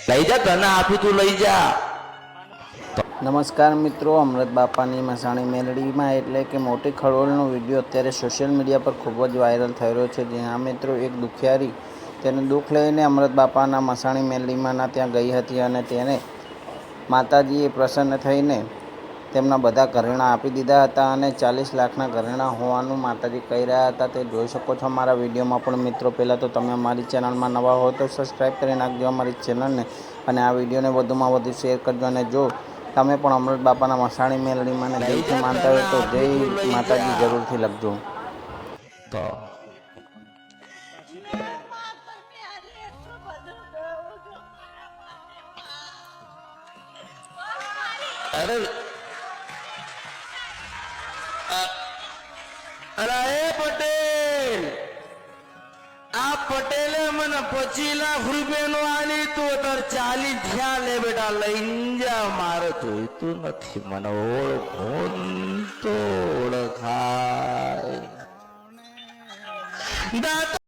લઈ જા, તને આપી તું લઈ જા। નમસ્કાર મિત્રો, અમૃત બાપાની મસાણી મેલડીમાં એટલે કે મોટી ખળોળનો વિડીયો અત્યારે સોશિયલ મીડિયા પર ખૂબ જ વાયરલ થઈ રહ્યો છે। જ્યાં મિત્રો એક દુખિયારી તેનું દુઃખ લઈને અમૃત બાપાના મસાણી મેલડીમાંના ત્યાં ગઈ હતી અને તેને માતાજીએ પ્રસન્ન થઈને તેમના બધા ઘરેણાં આપી દીધા હતા અને 40 લાખના ઘરેણાં હોવાનું માતાજી કહી રહ્યા હતા। તે જોઈ શકો છો અમારા વિડીયોમાં। પણ મિત્રો, પહેલાં તો તમે અમારી ચેનલમાં નવા હો તો સબસ્ક્રાઈબ કરી નાખજો અમારી ચેનલને અને આ વિડીયોને વધુમાં વધુ શેર કરજો। અને જો તમે પણ અમૃત બાપાના મસાણી મેલડીમાં દિલથી માનતા હોય તો જય માતાજી જરૂરથી લખજો। તો અરે અરે એ પટેલ, આ પટેલે મને 25 લાખ રૂપિયાનું આલી તું તાર 40 થયા લે બેટા, લઈને જા। મારે જોઈતું નથી, મને ઓળખોન તો ઓળખાય।